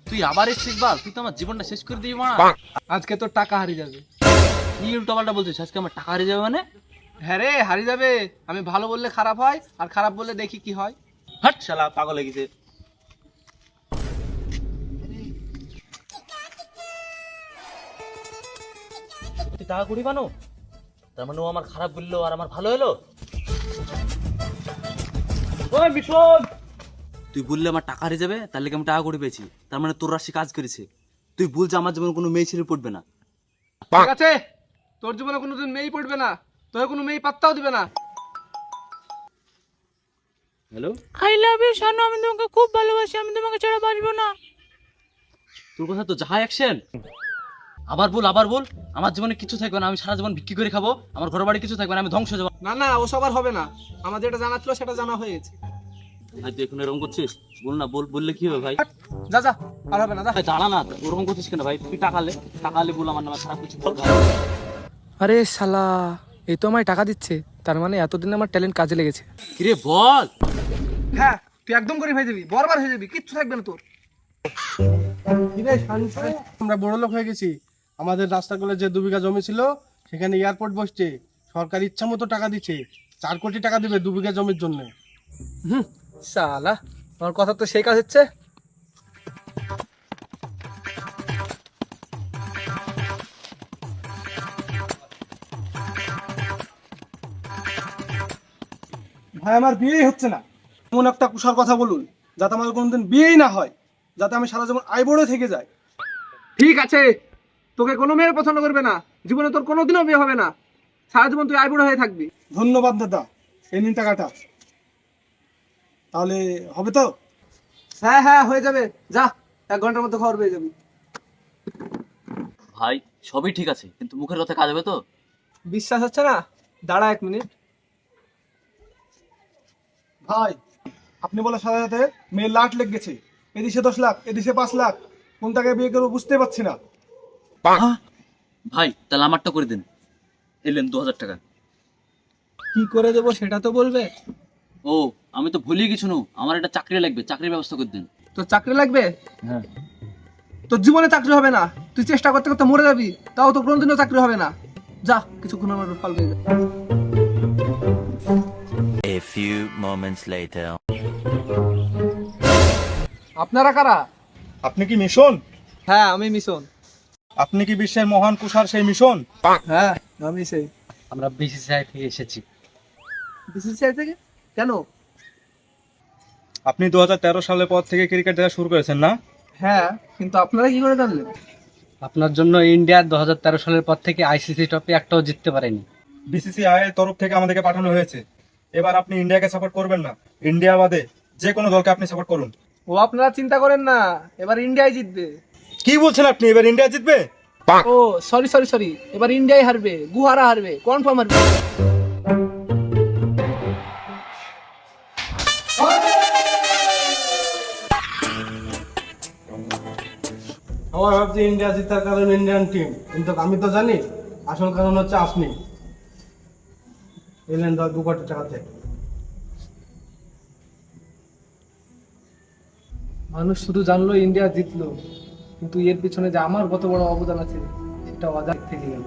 তুই আবার এসেছিস বাল, তুই তো আমার জীবনটা শেষ করে দিবি মা। আজকে তোর টাকা হারিয়ে যাবে। কি উল্টোপাল্টা বলছিস? আজকে আমার টাকা হারিয়ে যাবে মানে? হ্যাঁ রে, হারিয়ে যাবে। আমি ভালো বললে খারাপ হয়, আর খারাপ বললে দেখি কি হয়। হাট শালা, পাগল হয়ে গেছে। তুই টাকা কুড়ি বানো, তার মানে ও আমার খারাপ বললো আর আমার ভালো হলো। ওই বিশোদ, তুই বললে আমার টাকা হারিয়ে যাবে, তাহলে কি আমি টাকা করে পেয়েছি? তার মানে তোর রাশি কাজ করেছে। তুই বল যে আমার জীবনে কোনো মেয়ে ছেলে পড়বে না। ঠিক আছে, তোর জীবনে কোনোদিন মেয়েই পড়বে না, তোর কোনো মেয়ে পাত্তাও দিবে না। Hello, I love you Shanu, আমি তোমাকে খুব ভালোবাসি, আমি তোমাকে ছাড়া বাঁচবো না। তোর কথা তো যাহা অ্যাকশন। আবার বল, আবার বল। আমার জীবনে কিছু থাকবে না, আমি সারা জীবন ভিক্ষি করে খাবো, আমার ঘর বাড়ি কিছু থাকবে না, আমি ধ্বংস হয়ে যাবো। না না, ও সবার হবে না। আমার যেটা জানা ছিল সেটা জানা হয়ে গেছে। ভাই তুই এখন এরকম করছিস? বল না, বললে কি হবে ভাই? যা যা, আর হবে না, যা। ভাই দাঁড়া না, ওরকম করছিস কেন ভাই? তুই টাকা আলে বল আমার নামে খারাপ কিছু বল ভাই। আরে শালা, এই তো আমায় টাকা দিচ্ছে, তার মানে এতদিন আমার ট্যালেন্ট কাজে লেগেছে। কিরে বল। হ্যাঁ, তুই একদম গরিব হয়ে যাবি, বরবার হয়ে যাবি, কিচ্ছু থাকবে না তোর। আমরা বড় লোক হয়ে গেছি। আমাদের রাস্তাগুলো যে 2 বিঘা জমি ছিল, সেখানে এয়ারপোর্ট বসছে। সরকার ইচ্ছা মতো টাকা দিচ্ছে। 4 কোটি টাকা দিবে 2 বিঘা জমির জন্য। শালা, আমার কথা তো সেই কাজ হচ্ছে। ভাই আমার বিয়েই হচ্ছে না। এমন একটা কুশার কথা বলুন যাতে আমার কোনোদিন বিয়েই না হয়, যাতে আমি সারা জীবন আইবুড়ো থেকে যাই। ঠিক আছে, তোকে কোনো মেয়ের পছন্দ করবে না, জীবনে তোর কোনোদিনও বিয়ে হবে না, সারা জীবন তুই আইবুড়ো হয়ে থাকবি। ধন্যবাদ দাদা, এই নিন টাকাটা। তাহলে হবে তো? হ্যাঁ হ্যাঁ, হয়ে যাবে, যা, 1 ঘন্টার মধ্যে খবর পেয়ে যাবি। ভাই সবই ঠিক আছে, কিন্তু মুখের কথা কাজ হবে তো? বিশ্বাস হচ্ছে না? দাঁড়া 1 মিনিট। ভাই, আপনি বলার সাথে সাথে মেয়ের লাট লেগে গেছে। এদিকে 10 লাখ, এদিকে 5 লাখ, কোন টাকায় বিয়ে করবো বুঝতে পারছি না। ভাই তাহলে আমারটা করে দিন, এলেন 2000 টাকা। কি করে দেবো সেটা তো বলবে। ও, আমি তো ভুলিয়ে কিছু না, আমার একটা চাকরি লাগবে, চাকরির ব্যবস্থা করে দিন। তোর চাকরি লাগবে? হ্যাঁ। তোর জীবনে চাকরি হবে না, তুই চেষ্টা করতে করতে মরে যাবি, তাও তো কোনোদিনও চাকরি হবে না। যা, কিছুক্ষণ আমার ফল পেয়ে যাবে। A few moments later. আপনারা কারা? আপনি কি মিশন? হ্যাঁ, আমি মিশন। আপনি কি বিশ্বের মহান কুষার সেই মিশন? হ্যাঁ, আমি সেই। আমরা বিসিসিআই থেকে এসেছি। বিসিসিআই থেকে? কেন? আপনি 2013 সালের পর থেকে ক্রিকেট দেখা শুরু করেছেন না? হ্যাঁ, কিন্তু আপনারা কি করে জানলেন? আপনার জন্য ইন্ডিয়া 2013 সালের পর থেকে আইসিসি ট্রফি একটাও জিততে পারেনি। বিসিসিআই এর তরফ থেকে আমাদেরকে পাঠানো হয়েছে। এবার আপনি ইন্ডিয়াকে সাপোর্ট করবেন না, ইন্ডিয়া বাদে যে কোনো দলকে আপনি সাপোর্ট করুন। ও, আপনারা চিন্তা করেন না, এবার ইন্ডিয়াই জিতবে। কি বলছেন আপনি? এবার ইন্ডিয়া জিতবে? ও সরি সরি সরি, এবার ইন্ডিয়াই হারবে, গুহারা হারবে, কনফার্ম হারবে। আমার ভাবছি ইন্ডিয়া জিতার কারণ ইন্ডিয়ান টিম, কিন্তু আমি তো জানি আসল কারণ হচ্ছে আপনি। এলেন 2 কোটি টাকা থেকে। মানুষ শুধু জানলো ইন্ডিয়া জিতলো, কিন্তু এর পিছনে যে আমার কত বড় অবদান আছে সেটা অজানা থেকে গেল।